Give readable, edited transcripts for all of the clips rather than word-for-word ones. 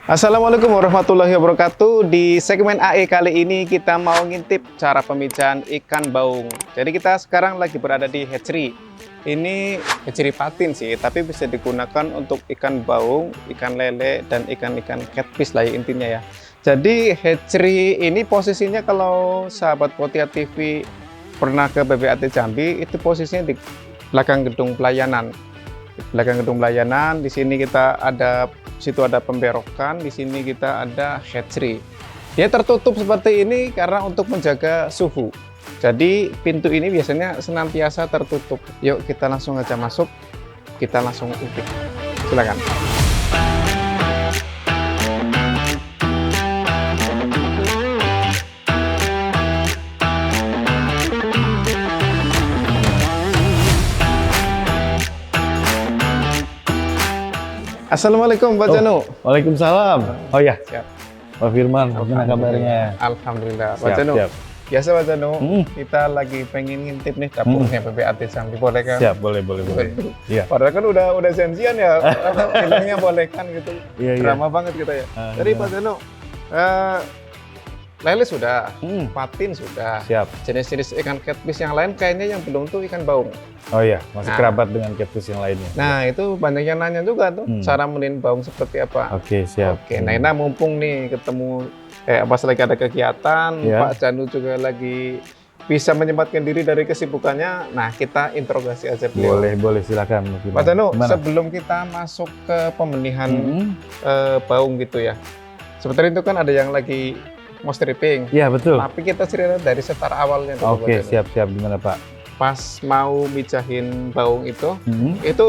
Assalamualaikum warahmatullahi wabarakatuh. Di segmen AE kali ini kita mau ngintip cara pemijahan ikan baung. Jadi kita sekarang lagi berada di hatchery. Ini hatchery patin sih, tapi bisa digunakan untuk ikan baung, ikan lele, dan ikan-ikan catfish lah ya intinya ya. Jadi hatchery ini posisinya kalau sahabat Potia TV pernah ke BBAT Jambi, itu posisinya di belakang gedung pelayanan. Di belakang gedung pelayanan, di sini kita ada situ ada pemberokan, di sini kita ada hatchery. Dia tertutup seperti ini karena untuk menjaga suhu. Jadi pintu ini biasanya senantiasa tertutup. Yuk kita langsung aja masuk, kita langsung intip. Silakan. Assalamualaikum Pak Janu. Waalaikumsalam. Oh ya, Siap. Pak Firman, gimana kabarnya? Alhamdulillah. Pak Siap, Janu. siap. Biasa Pak Janu, kita lagi pengen ngintip nih dapurnya BBAT Jambi, boleh kan? Siap, boleh. Iya. Padahal kan udah janjian ya, filmnya boleh kan gitu. Iya. Drama banget kita ya. Jadi Pak Janu, lele sudah, patin sudah. Siap. Jenis-jenis ikan catfish yang lain kayaknya yang belum tuh ikan baung. Oh iya, masih Nah. kerabat dengan catfish yang lainnya. Nah itu banyak yang nanya juga tuh, cara melin baung seperti apa. Oke, siap. Oke, nah ini mumpung nih ketemu, pas lagi ada kegiatan, Ya. Pak Janu juga lagi bisa menyempatkan diri dari kesibukannya. Nah kita interogasi aja beliau. Boleh, silakan. Pak Firman. Pak Janu, Gimana? sebelum kita masuk ke pembenihan Mm-mm. baung gitu ya, sebetulnya itu kan ada yang lagi mau stripping. Iya, betul. Tapi kita cerita dari start awalnya dulu, Pak Oke, Janu. siap. Gimana, Pak? Pas mau mijahin baung itu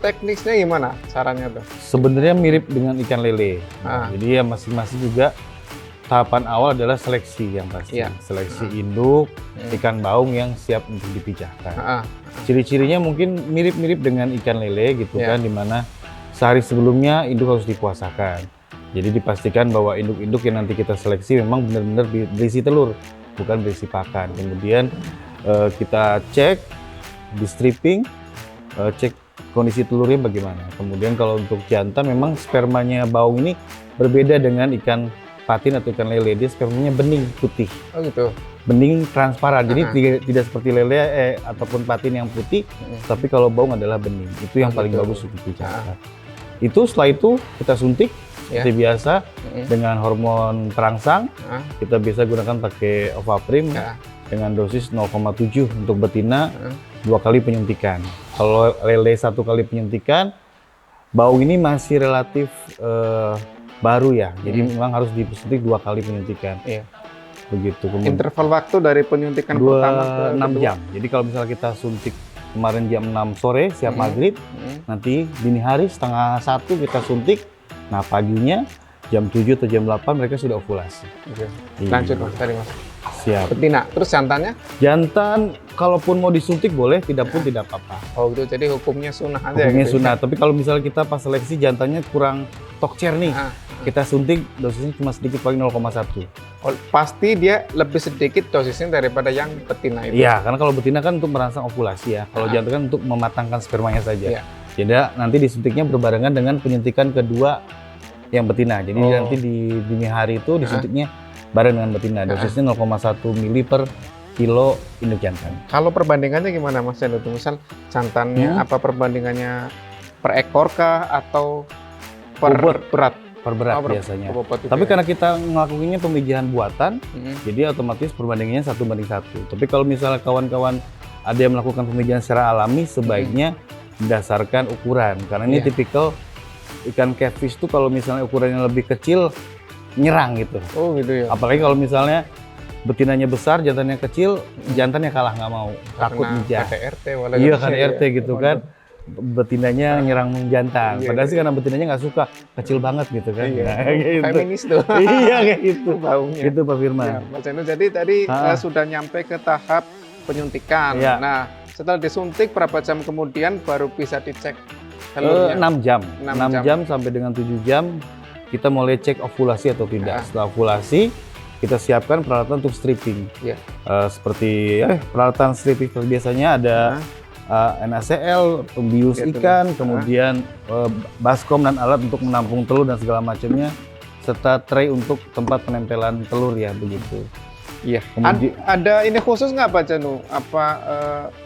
teknisnya gimana caranya tuh? Sebenarnya mirip dengan ikan lele. Ah. Jadi ya masing-masing juga tahapan awal adalah seleksi yang pasti. Iya. Seleksi induk, ikan baung yang siap untuk dipijahkan. Ah, Ciri-cirinya mungkin mirip-mirip dengan ikan lele gitu Ya. kan, dimana sehari sebelumnya induk harus dipuasakan. Jadi dipastikan bahwa induk-induk yang nanti kita seleksi memang benar-benar berisi telur, bukan berisi pakan. Kemudian kita cek di stripping, cek kondisi telurnya bagaimana. Kemudian kalau untuk jantan memang spermanya baung ini berbeda dengan ikan patin atau ikan lele. Dia spermanya bening putih. Oh gitu. Bening transparan, jadi tidak seperti lele ataupun patin yang putih, tapi kalau baung adalah bening. Itu yang paling gitu. bagus untuk dipijahkan. Itu setelah itu kita suntik Ya. seperti biasa dengan hormon perangsang. Ah, Kita biasa gunakan pakai Ovaprim ya. dengan dosis 0,7 untuk betina, 2 kali penyuntikan. Kalau lele 1 kali penyuntikan, baung ini masih relatif baru ya, jadi memang harus disuntik 2 kali penyuntikan. Iya. Begitu. Kemudian Interval waktu dari penyuntikan pertama ke 6 kedua? jam. Jadi kalau misalnya kita suntik kemarin jam 6 sore siap maghrib, nanti dini hari setengah 1 kita suntik. Nah paginya jam 7 atau jam 8 mereka sudah ovulasi. Oke. Iya. Lanjut Mas, tadi Mas. Siap. Betina, terus jantannya? Jantan kalaupun mau disuntik boleh, tidak pun tidak apa-apa. Oh gitu, jadi hukumnya sunnah aja Hukumnya gitu. sunat. Tapi kalau misalnya kita pas seleksi jantannya kurang tokcer nih, Ah, kita suntik dosisnya cuma sedikit paling 0,1. oh, pasti dia lebih sedikit dosisnya daripada yang betina itu. Iya, karena kalau betina kan untuk merangsang ovulasi ya. Kalau jantan kan untuk mematangkan spermanya saja. Iya. Jadi nanti disuntiknya berbarengan dengan penyuntikan kedua yang betina. Jadi nanti di dini hari itu disuntiknya bareng dengan betina. Dosisnya 0,1 mili per kilo induk jantan. Kalau perbandingannya gimana Mas Janu? Misal jantannya apa perbandingannya per ekor kah atau per Bobot. berat? Per berat Oh, biasanya. bobot itu Tapi ya. karena kita ngelakuinnya pemijahan buatan, jadi otomatis perbandingannya 1:1. Tapi kalau misalnya kawan-kawan ada yang melakukan pemijahan secara alami, sebaiknya berdasarkan ukuran. Karena ini Iya. tipikal ikan catfish tuh kalau misalnya ukurannya lebih kecil, nyerang gitu. Oh gitu ya. Apalagi kalau misalnya betinanya besar, jantannya kecil, jantannya kalah nggak mau, takut Karena mijah. KDRT Iya kan RT gitu kan. Betinanya nyerang jantan. Iya, Padahal sih karena betinanya nggak suka, kecil banget gitu kan. Iya. Nah, gitu. Feminis tuh. Iya kayak gitu. Baungnya. Gitu Pak Firman. Ya, Mas Janu, jadi tadi sudah nyampe ke tahap penyuntikan. Iya. Nah, setelah disuntik berapa jam kemudian baru bisa dicek telurnya? 6 jam. 6 6 jam sampai dengan 7 jam kita mulai cek ovulasi atau tidak. Setelah ovulasi kita siapkan peralatan untuk stripping. Iya. Seperti peralatan stripping biasanya ada NaCl, pembius Gitu. ikan, kemudian baskom dan alat untuk menampung telur dan segala macamnya. serta tray untuk tempat penempelan telur ya begitu. Iya. Kemudian- Ada ini khusus nggak Pak Janu? Apa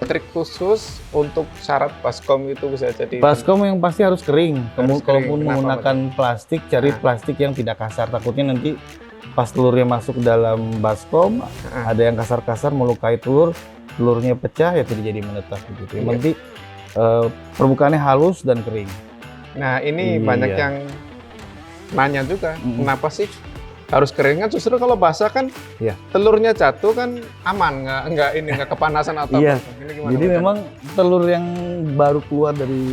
trik khusus untuk syarat baskom itu bisa jadi? Baskom yang pasti harus kering. Harus kering. Kalaupun Kenapa, menggunakan plastik, cari plastik yang tidak kasar. Takutnya nanti pas telurnya masuk ke dalam baskom, ada yang kasar-kasar melukai telur, telurnya pecah ya tidak jadi menetas begitu. Yang Iya. penting permukaannya halus dan kering. Nah ini Iya. banyak yang nanya juga, kenapa sih harus kering? Kan justru kalau basah kan Iya. telurnya jatuh kan aman, nggak kepanasan atau Iya. apa. Ini gimana, Jadi Pak Janu? memang telur yang baru keluar dari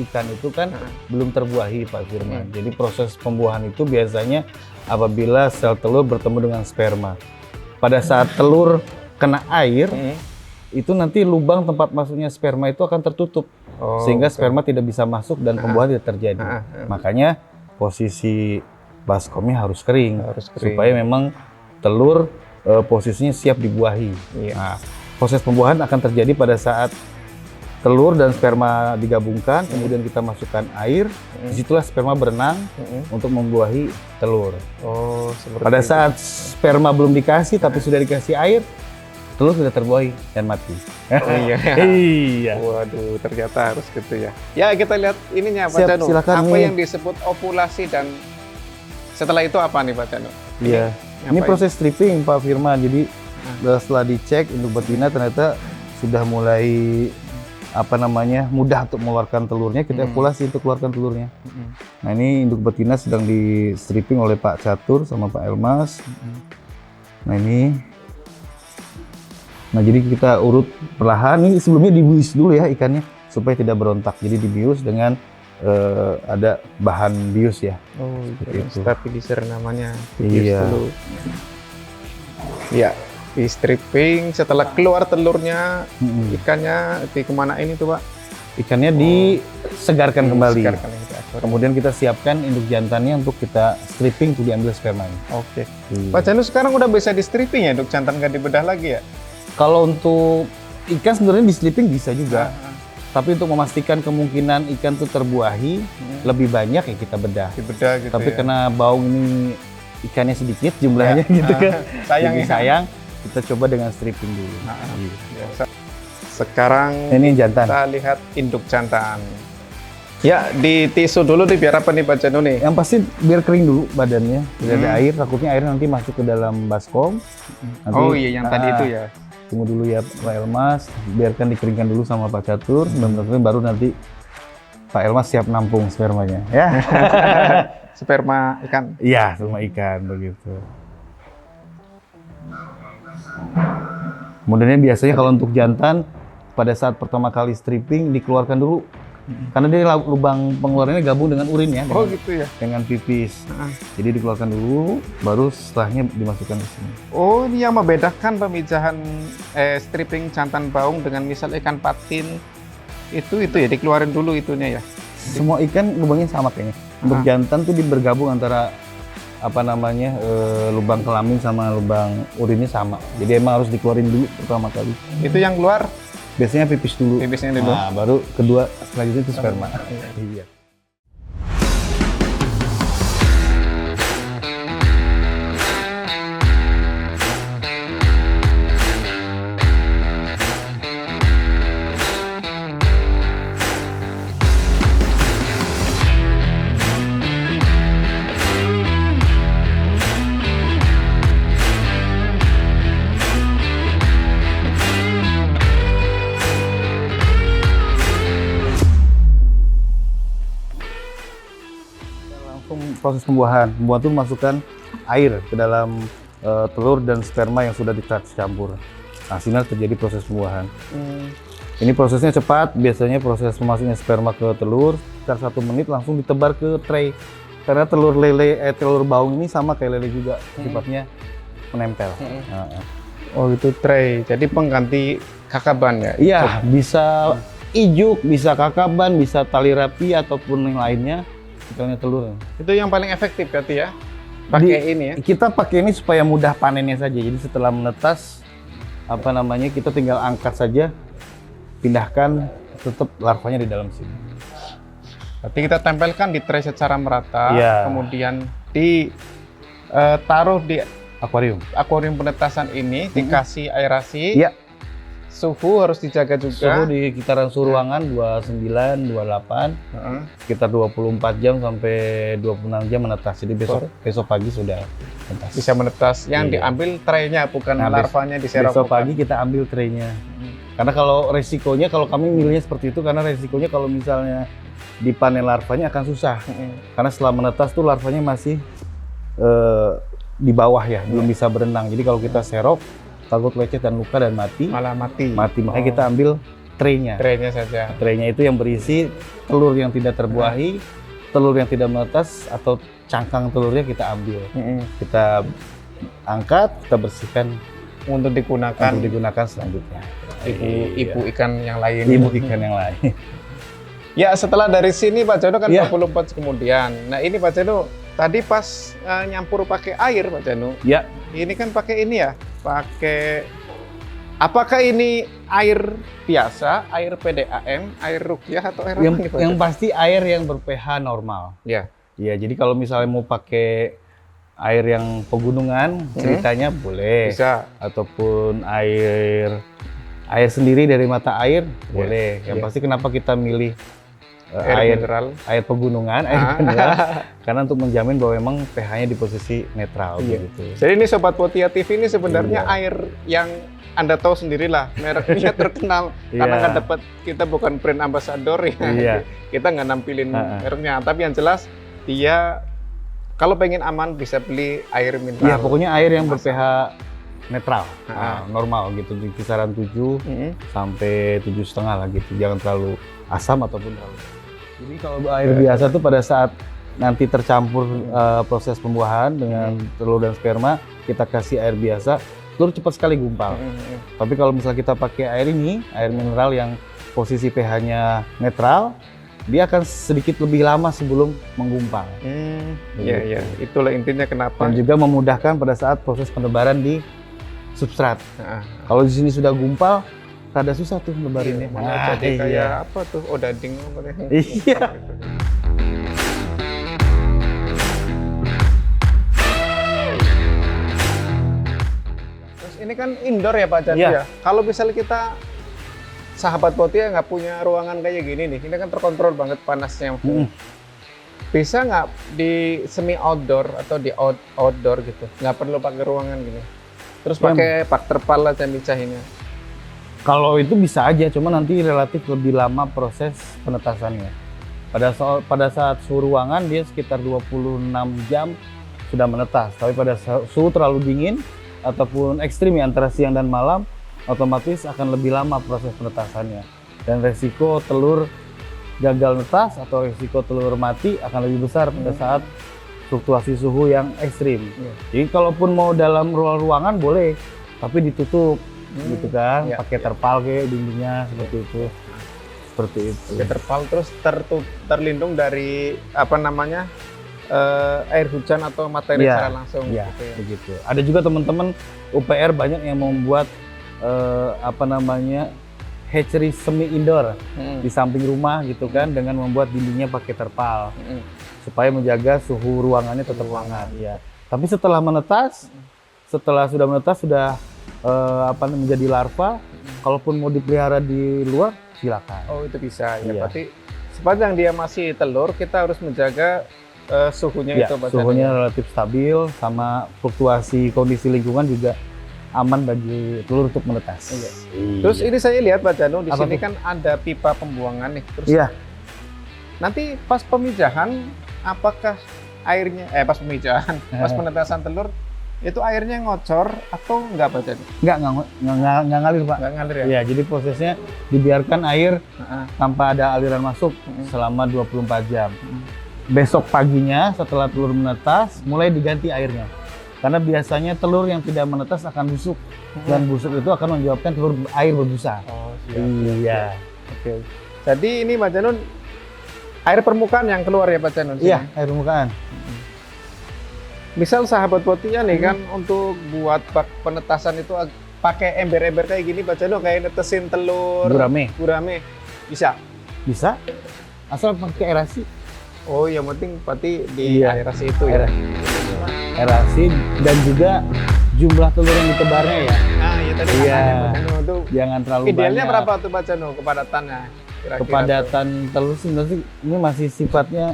ikan itu kan belum terbuahi Pak Firman. Jadi proses pembuahan itu biasanya apabila sel telur bertemu dengan sperma. Pada saat telur kena air, itu nanti lubang tempat masuknya sperma itu akan tertutup. Oh, Sehingga betul. sperma tidak bisa masuk dan pembuahan tidak terjadi. Makanya posisi baskomnya harus kering, Harus kering. supaya memang telur posisinya siap dibuahi. Iya. Nah, proses pembuahan akan terjadi pada saat telur dan sperma digabungkan, kemudian kita masukkan air, disitulah sperma berenang untuk membuahi telur. Oh, seperti Pada itu. saat sperma belum dikasih tapi sudah dikasih air, telur sudah terbuahi dan mati. Iya. Iya. Waduh, ternyata harus gitu ya. Ya, kita lihat ininya Pak Siap, Janu. silakan Apa nih. yang disebut ovulasi dan setelah itu apa nih Pak Janu? Iya. Ini ngapain? proses stripping Pak Firman. Jadi setelah dicek induk betina ternyata sudah mulai mudah untuk mengeluarkan telurnya, kita evaluasi untuk keluarkan telurnya. Nah ini induk betina sedang di stripping oleh Pak Catur sama Pak Elmas. Nah ini, jadi kita urut perlahan. Ini sebelumnya dibius dulu ya ikannya supaya tidak berontak. Jadi dibius dengan ada bahan bius ya. Oh, Seperti itu. stabilizer namanya. Iya. Dulu. Ya, di stripping setelah keluar telurnya, ikannya di kemana ini tuh Pak? Ikannya disegarkan kembali. Sekarang ini, Pak. Kemudian kita siapkan induk jantannya untuk kita stripping untuk diambil spermanya. Oke. Iya. Pak Janu sekarang udah bisa di stripping ya, untuk jantan nggak dibedah lagi ya? Kalau untuk ikan sebenarnya di stripping bisa juga. Tapi untuk memastikan kemungkinan ikan itu terbuahi lebih banyak ya kita bedah. Dibedah gitu Tapi ya. karena baung ini ikannya sedikit jumlahnya gitu kan. Sayang Jadi ya. sayang kita coba dengan stripping dulu. Iya. Biasa. Sekarang Ini jantan. kita lihat induk jantan. Ya, di tisu dulu nih biar apa nih Pak Janu nih? Yang pasti biar kering dulu badannya, tidak ada air. Takutnya air nanti masuk ke dalam baskom. Nanti, Oh iya, yang tadi itu ya. Tunggu dulu ya Pak Elmas, biarkan dikeringkan dulu sama Pak Catur, benar-benar baru nanti Pak Elmas siap nampung spermanya, ya. Sperma ikan. Iya, sama ikan begitu. Kemudian biasanya kalau untuk jantan pada saat pertama kali stripping dikeluarkan dulu, karena dia lubang pengeluarannya gabung dengan urin ya, Oh gitu ya. dengan pipis. Jadi dikeluarkan dulu, baru setelahnya dimasukkan ke sini. Oh, ini yang membedakan pemijahan stripping jantan baung dengan misal ikan patin itu ya dikeluarin dulu itunya ya. Semua ikan lubangnya sama kayaknya. Untuk jantan tuh bergabung antara lubang kelamin sama lubang urinnya sama. Jadi emang harus dikeluarin dulu pertama kali. Itu yang keluar Biasanya pipis dulu. pipisnya dulu. Nah, baru kedua selanjutnya itu sperma. Iya. Langsung proses pembuahan. Pembuahan itu masukkan air ke dalam telur dan sperma yang sudah dicampur. Nah, sini terjadi proses pembuahan. Ini prosesnya cepat, biasanya proses memasuknya sperma ke telur, sekitar 1 menit langsung ditebar ke tray. Karena telur baung ini sama kayak lele juga, sifatnya menempel. Nah, Oh itu tray. Jadi pengganti kakaban ya. iya, bisa ijuk, bisa kakaban, bisa tali rapi ataupun yang lainnya, misalnya telur. Itu yang paling efektif berarti ya. Pakai ini ya. Kita pakai ini supaya mudah panennya saja. Jadi setelah menetas, kita tinggal angkat saja, pindahkan, tetap larvanya di dalam sini. Berarti kita tempelkan di tray secara merata, Iya. kemudian di taruh di Akuarium. akuarium penetasan ini, dikasih aerasi. Iya. Suhu harus dijaga juga. Suhu di sekitaran suhu ruangan 29, 28, Heeh. sekitar 24 jam sampai 26 jam menetas. Jadi besok pagi sudah menetas. Bisa menetas. Yang Iya. diambil traynya, bukan Nah, larvanya diserok. Besok pagi kita ambil traynya. Karena kalau resikonya, kalau kami milihnya seperti itu, karena resikonya kalau misalnya dipanen larvanya akan susah. Karena setelah menetas tuh larvanya masih di bawah ya, belum bisa berenang. Jadi kalau kita serok, takut lecet dan luka dan mati. Malah mati. Makanya kita ambil traynya. Traynya saja. Traynya itu yang berisi telur yang tidak terbuahi, telur yang tidak menetas, atau cangkang telurnya kita ambil. Kita angkat, kita bersihkan Untuk digunakan untuk digunakan selanjutnya. ibu ikan yang lain. Ibu ikan yang lain. Ya, setelah dari sini Pak Jano kan Iya. 24 kemudian. Nah, ini Pak Jano tadi pas nyampur pakai air Pak Jano. Ya, Ini kan pakai ini ya, pakai apakah ini air biasa, air PDAM, air Ruqyah atau air yang, apa nih Pak yang Jano? pasti air yang ber-pH normal. Ya. Iya, jadi kalau misalnya mau pakai air yang pegunungan, ceritanya boleh. Bisa. Ataupun air sendiri dari mata air, boleh. Yang Iya. pasti kenapa kita milih Air mineral. air pegunungan, air mineral, karena untuk menjamin bahwa memang pH-nya di posisi netral Iya. gitu. Jadi ini Sobat Potia TV ini sebenarnya Iya. air yang Anda tahu sendirilah, mereknya terkenal. Karena Iya. nggak dapat, kita bukan brand ambassador ya. Iya. Kita nggak nampilin Ha-ha. mereknya. Tapi yang jelas dia kalau pengen aman bisa beli air mineral. Iya, pokoknya air yang ber-pH netral, Ah. normal gitu, di kisaran 7 Mm-mm. sampai 7,5 lah gitu. Jangan terlalu asam ataupun terlalu. Jadi kalau air biasa tuh pada saat nanti tercampur proses pembuahan dengan telur dan sperma, kita kasih air biasa, telur cepat sekali gumpal. Mm-mm. Tapi kalau misalnya kita pakai air ini, air mineral yang posisi pH-nya netral, dia akan sedikit lebih lama sebelum menggumpal. Iya, iya. Itulah intinya kenapa. Dan juga memudahkan pada saat proses penebaran di substrat. Nah, Kalau di sini sudah gumpal, rada susah tuh nebarinnya. malah jadi kayak apa tuh? Odading apa nih? Iya. Terus ini kan indoor ya Pak Janu Iya. ya. Kalau misalnya kita sahabat Potia nggak punya ruangan kayak gini nih, ini kan terkontrol banget panasnya. Bisa nggak di semi outdoor atau di outdoor gitu? Nggak perlu pakai ruangan gini. Terus pakai pak terpal aja micahinnya. Kalau itu bisa aja, cuma nanti relatif lebih lama proses penetasannya. Pada saat suhu ruangan dia sekitar 26 jam sudah menetas. Tapi pada suhu terlalu dingin ataupun ekstrim ya, antara siang dan malam, otomatis akan lebih lama proses penetasannya. Dan resiko telur gagal netas atau resiko telur mati akan lebih besar pada saat fluktuasi suhu yang ekstrim. Jadi kalaupun mau dalam ruangan boleh, tapi ditutup gitu kan, Iya, pakai terpal kayak dindingnya seperti itu. Seperti itu. Pakai terpal terus terlindung dari apa namanya air hujan atau materi Iya, secara langsung. Iya, Gitu ya. begitu. Ada juga teman-teman UPR banyak yang membuat apa namanya hatchery semi indoor di samping rumah gitu kan, dengan membuat dindingnya pakai terpal supaya menjaga suhu ruangannya tetap hangat. Ya. Tapi setelah sudah menetas sudah menjadi larva, kalaupun mau dipelihara di luar silakan. Oh itu bisa ya. Iya. Berarti sepanjang dia masih telur kita harus menjaga suhunya Ya, itu Pak suhunya Janu. relatif stabil, sama fluktuasi kondisi lingkungan juga aman bagi telur untuk menetas. Iya. Iya. Terus ini saya lihat Pak Janu di Apa sini tuh? kan ada pipa pembuangan nih. Terus Iya. nanti pas pemijahan apakah airnya pas pemijahan, pas penetasan telur itu airnya ngocor atau enggak Pak Janu? Nggak ngalir Pak. Enggak ngalir ya? Iya, jadi prosesnya dibiarkan air Heeh. tanpa ada aliran masuk selama 24 jam. Besok paginya setelah telur menetas, mulai diganti airnya. Karena biasanya telur yang tidak menetas akan busuk. Dan busuk itu akan menyebabkan telur air berbusa. Oh, siap. Iya. Oke. Jadi ini Pak Janun air permukaan yang keluar ya Pak Janun? Iya, air permukaan. Misal sahabat Potia nih kan untuk buat bak penetasan itu pakai ember-ember kayak gini Pak Janun, kayak netesin telur gurame bisa? Bisa. Asal pakai aerasi. Oh yang penting berarti di Iya. aerasi itu ya. aerasi dan juga jumlah telur yang ditebarnya ya. Nah, ya tadi Iya. makanya Pak Jano tuh Jangan terlalu idealnya banyak. berapa tuh Pak Jano kepadatannya? Kira-kira tuh? Kepadatan telur sebenarnya sih ini masih sifatnya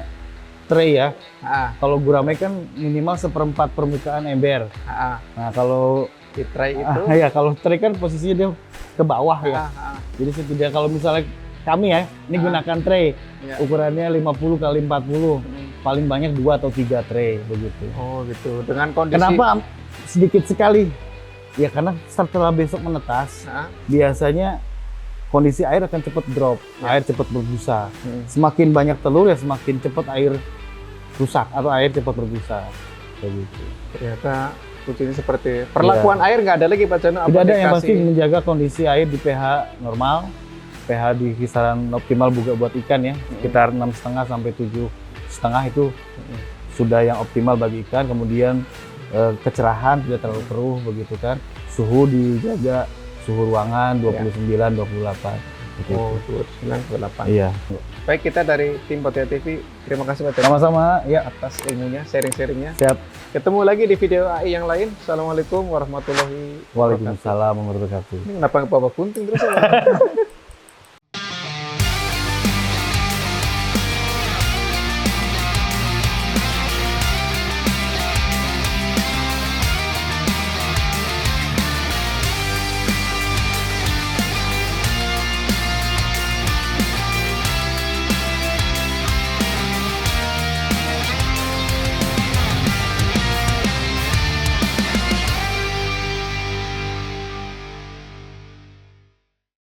tray ya. Ah, Kalau gurame kan minimal 1/4 permukaan ember. ah, Nah kalau di tray itu. ya kalau tray kan posisinya dia ke bawah ya. Ah, Jadi setidaknya kalau misalnya kami ya, ini gunakan tray ya. ukurannya 50 kali 40, Hmm. paling banyak 2 atau 3 tray begitu. Oh gitu. Dengan kondisi. Kenapa sedikit sekali? Ya karena setelah besok menetas, Ah, biasanya kondisi air akan cepat drop, Ya. air cepat berbusa. hmm. Semakin banyak telur ya semakin cepat air rusak atau air cepat berbusa. Begitu. Ternyata kucingnya seperti perlakuan air nggak ada lagi Pak Jano. Tidak ada, yang dikasih? pasti menjaga kondisi air di pH normal, pH di kisaran optimal juga buat ikan ya, sekitar 6,5 sampai 7,5 itu sudah yang optimal bagi ikan. Kemudian kecerahan tidak terlalu keruh begitu kan, suhu dijaga, suhu ruangan 29-28. Oh, 29-28. Iya. Baik, kita dari tim Potea TV, terima kasih Pak Jano Sama-sama ya. atas ilmunya, sharing-sharingnya. Siap. Ketemu lagi di video AI yang lain. Assalamualaikum warahmatullahi wabarakatuh. Waalaikumsalam warahmatullahi wabarakatuh. Ini kenapa bawa kunting terus ya?